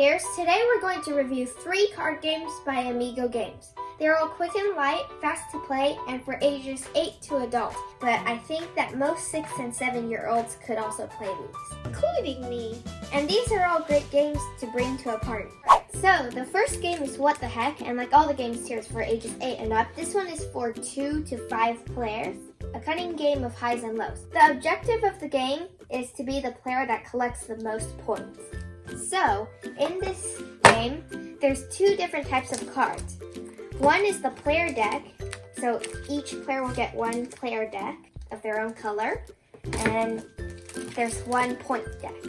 Pioneers, today we're going to review 3 card games by Amigo Games. They're all quick and light, fast to play, and for ages 8 to adult, but I think that most 6 and 7-year-olds could also play these, including me. And these are all great games to bring to a party. So, the first game is What the Heck, and like all the games here, is for ages 8 and up. This one is for 2 to 5 players. A cunning game of highs and lows. The objective of the game is to be the player that collects the most points. So, in this game, there's 2 different types of cards. One is the player deck, so each player will get 1 player deck of their own color, and there's 1 point deck.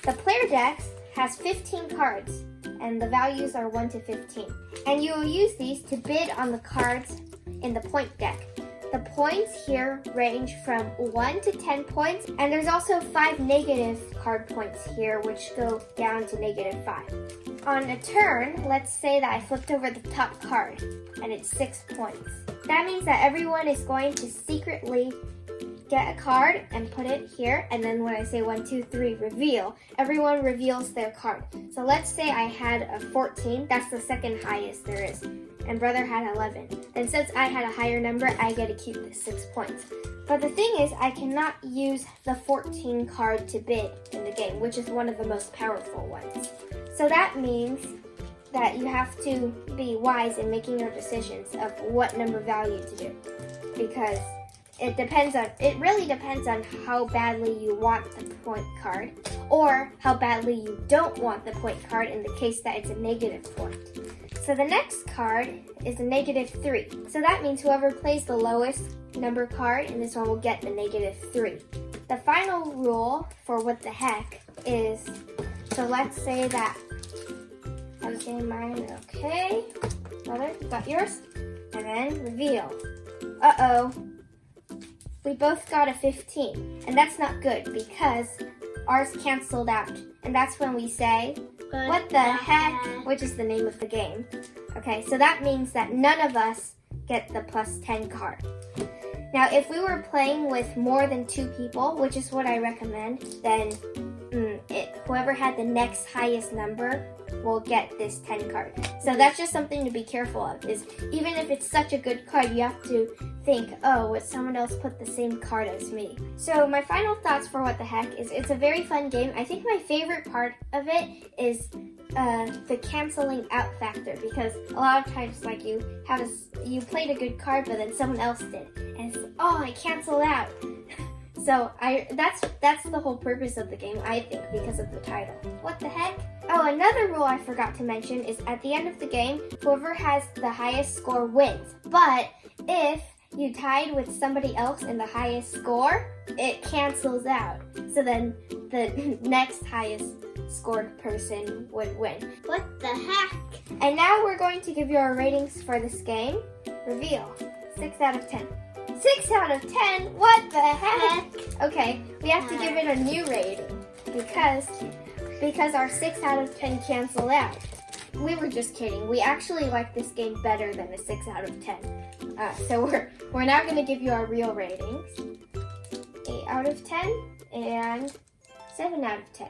The player deck has 15 cards, and the values are 1 to 15. And you will use these to bid on the cards in the point deck. The points here range from 1 to 10 points, and there's also 5 negative card points here, which go down to -5. On a turn, let's say that I flipped over the top card, and it's 6 points. That means that everyone is going to secretly get a card and put it here, and then when I say 1, 2, 3, reveal, everyone reveals their card. So let's say I had a 14, that's the second highest there is, and brother had 11. And since I had a higher number, I get to keep the 6 points. But the thing is, I cannot use the 14 card to bid in the game, which is one of the most powerful ones. So that means that you have to be wise in making your decisions of what number value to do, because it really depends on how badly you want the point card, or how badly you don't want the point card in the case that it's a negative point. So the next card is a -3. So that means whoever plays the lowest number card in this one will get the -3. The final rule for What the Heck is, so let's say that I'm getting mine, okay. Brother, you got yours? And then reveal. Uh-oh. We both got a 15, and that's not good because ours canceled out. And that's when we say, what the heck, which is the name of the game. Okay, so that means that none of us get the +10 card. Now, if we were playing with more than 2 people, which is what I recommend, then whoever had the next highest number will get this 10 card. So that's just something to be careful of, is even if it's such a good card, you have to think, oh, would someone else put the same card as me? So my final thoughts for What the Heck is it's a very fun game. I think my favorite part of it is the canceling out factor, because a lot of times, like, you played a good card, but then someone else did, and it's, oh, I canceled out. So that's the whole purpose of the game, I think, because of the title. What the heck? Oh, another rule I forgot to mention is at the end of the game, whoever has the highest score wins. But if you tied with somebody else in the highest score, it cancels out. So then the next highest scored person would win. What the heck? And now we're going to give you our ratings for this game. Reveal. 6 out of 10. 6 out of 10? What the heck? Okay, we have to give it a new rating because our 6 out of 10 canceled out. We were just kidding. We actually like this game better than a 6 out of 10. So we're now going to give you our real ratings. 8 out of 10 and 7 out of 10.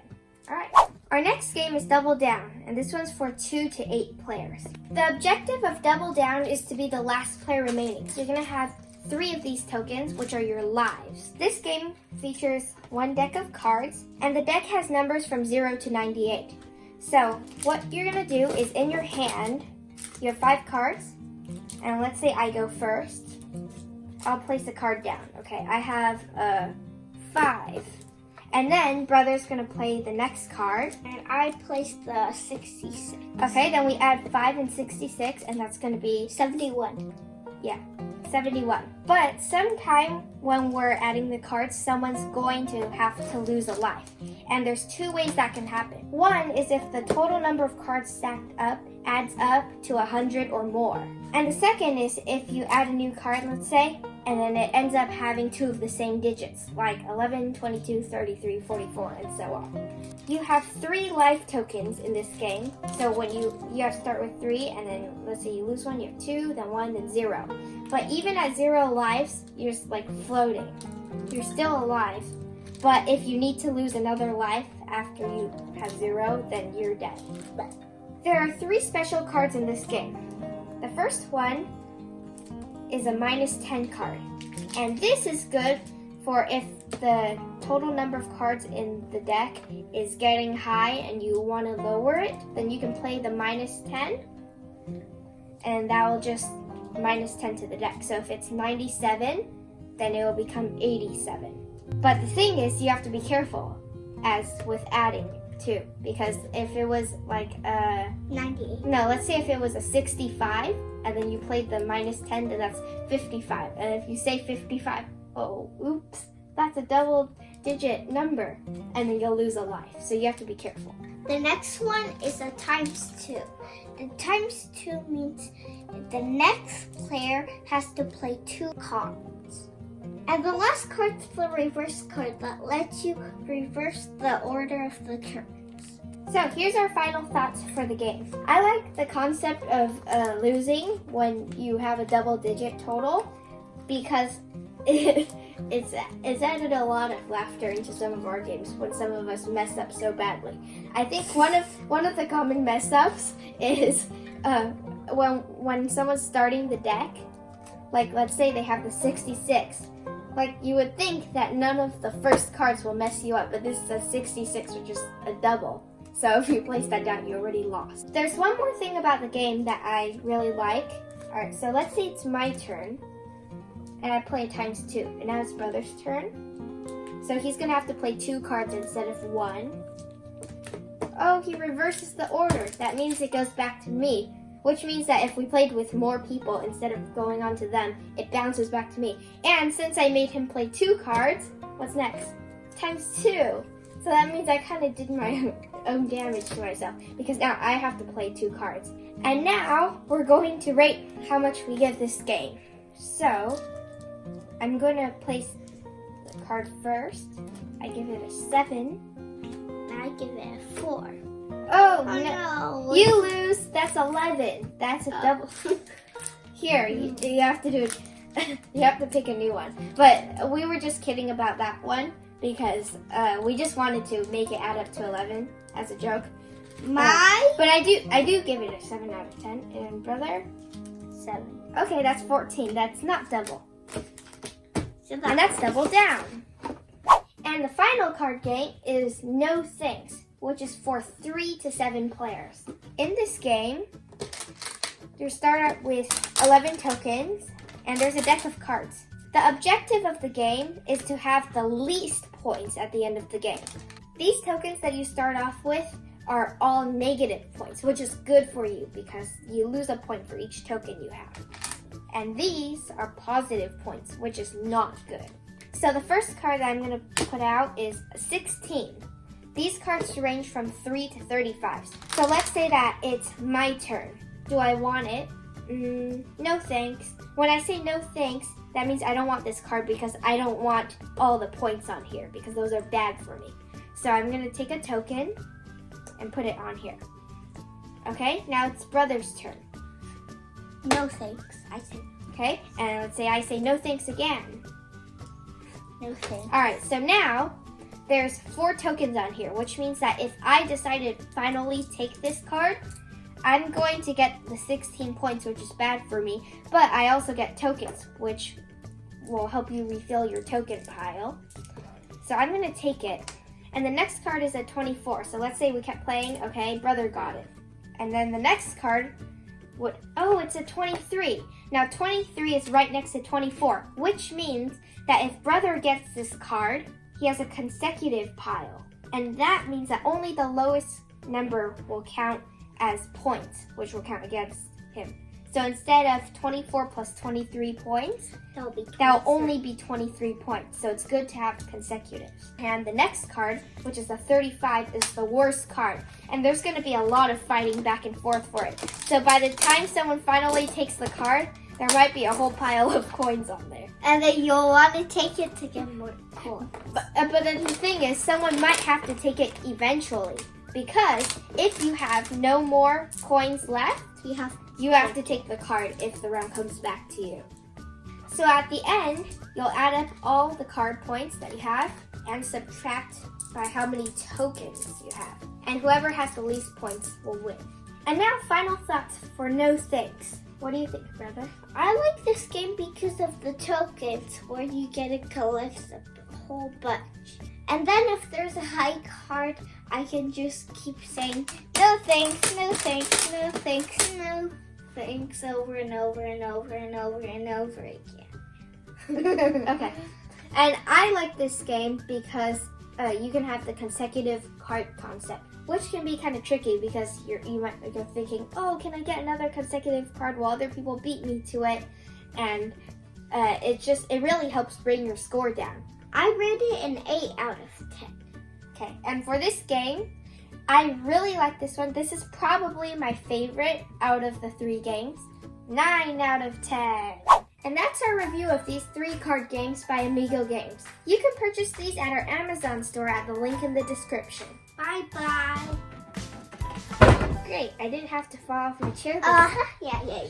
Alright. Our next game is Double Down, and this one's for 2 to 8 players. The objective of Double Down is to be the last player remaining. So you're going to have 3 of these tokens, which are your lives. This game features 1 deck of cards, and the deck has numbers from 0 to 98. So what you're going to do is, in your hand, you have 5 cards, and let's say I go first. I'll place a card down. Okay, I have a 5. And then brother's going to play the next card, and I placed the 66. Okay, then we add 5 and 66, and that's going to be 71. Yeah, 71. But sometime when we're adding the cards, someone's going to have to lose a life. And there's 2 ways that can happen. One is if the total number of cards stacked up adds up to 100 or more. And the second is if you add a new card, let's say, and then it ends up having 2 of the same digits, like 11, 22, 33, 44, and so on. You have 3 life tokens in this game. So when you have to start with 3, and then let's say you lose 1, you have 2, then 1, then 0. But even at 0 lives, you're like floating. You're still alive. But if you need to lose another life after you have 0, then you're dead. There are 3 special cards in this game. The first one is a -10 card. And this is good for if the total number of cards in the deck is getting high and you want to lower it, then you can play the -10 and that will just -10 to the deck. So if it's 97, then it will become 87. But the thing is, you have to be careful as with adding too, because if it was like 98. no, let's say if it was a 65 and then you played the -10, then that's 55. And if you say 55, oh, oops, that's a double digit number, and then you'll lose a life. So you have to be careful. The next one is a ×2. The ×2 means the next player has to play 2 cards. And the last card's the reverse card that lets you reverse the order of the turns. So here's our final thoughts for the game. I like the concept of losing when you have a double digit total because it's added a lot of laughter into some of our games when some of us mess up so badly. I think one of the common mess ups is when someone's starting the deck, like let's say they have the 66. Like you would think that none of the first cards will mess you up, but this is a 66, which is a double. So if you place that down, you already lost. There's one more thing about the game that I really like. All right, so let's say it's my turn, and I play ×2, and now it's brother's turn. So he's gonna have to play 2 cards instead of 1. Oh, he reverses the order. That means it goes back to me, which means that if we played with more people instead of going on to them, it bounces back to me. And since I made him play 2 cards, what's next? ×2. So that means I kind of did my own damage to myself because now I have to play 2 cards. And now we're going to rate how much we give this game. So I'm going to place the card first. I give it a 7. I give it a 4. Oh, Oh no. no. You lose. That's 11. That's a double. Here, you have to do it. You have to pick a new one. But we were just kidding about that one because we just wanted to make it add up to 11 as a joke. But I do give it a 7 out of 10. And brother? 7. Okay, that's 14. That's not double. So And that's double down. And the final card game is No Thanks, which is for 3 to 7 players. In this game, you start out with 11 tokens, and there's a deck of cards. The objective of the game is to have the least points at the end of the game. These tokens that you start off with are all negative points, which is good for you because you lose a point for each token you have. And these are positive points, which is not good. So the first card that I'm going to put out is 16. These cards range from 3 to 35. So let's say that it's my turn. Do I want it? No thanks. When I say no thanks, that means I don't want this card because I don't want all the points on here because those are bad for me. So I'm going to take a token and put it on here. Okay, now it's brother's turn. No thanks, I say. Okay, and let's say I say no thanks again. No thanks. All right, so now there's 4 tokens on here, which means that if I decided to finally take this card, I'm going to get the 16 points, which is bad for me, but I also get tokens, which will help you refill your token pile. So I'm going to take it. And the next card is a 24. So let's say we kept playing. Okay, brother got it. And then the next card would, oh, it's a 23. Now 23 is right next to 24, which means that if brother gets this card, he has a consecutive pile. And that means that only the lowest number will count as points, which will count against him. So instead of 24 plus 23 points, that'll only be 23 points. So it's good to have consecutives. And the next card, which is a 35, is the worst card. And there's going to be a lot of fighting back and forth for it. So by the time someone finally takes the card, there might be a whole pile of coins on there. And then you'll want to take it to get more coins. But then the thing is, someone might have to take it eventually. Because if you have no more coins left, you have to take the card if the round comes back to you. So at the end, you'll add up all the card points that you have, and subtract by how many tokens you have. And whoever has the least points will win. And now, final thoughts for No Thanks. What do you think, brother? I like this game because of the tokens where you get to collect a whole bunch. And then if there's a high card, I can just keep saying, no thanks, no thanks, no thanks, no thanks, over and over and over and over and over again. Okay. And I like this game because you can have the consecutive card concept, which can be kind of tricky because you're thinking, oh, can I get another consecutive card while other people beat me to it? And it really helps bring your score down. I rated an 8 out of 10. Okay, and for this game, I really like this one. This is probably my favorite out of the 3 games. 9 out of 10. And that's our review of these 3 card games by Amigo Games. You can purchase these at our Amazon store at the link in the description. Bye-bye. Great, I didn't have to fall off my chair. Yeah.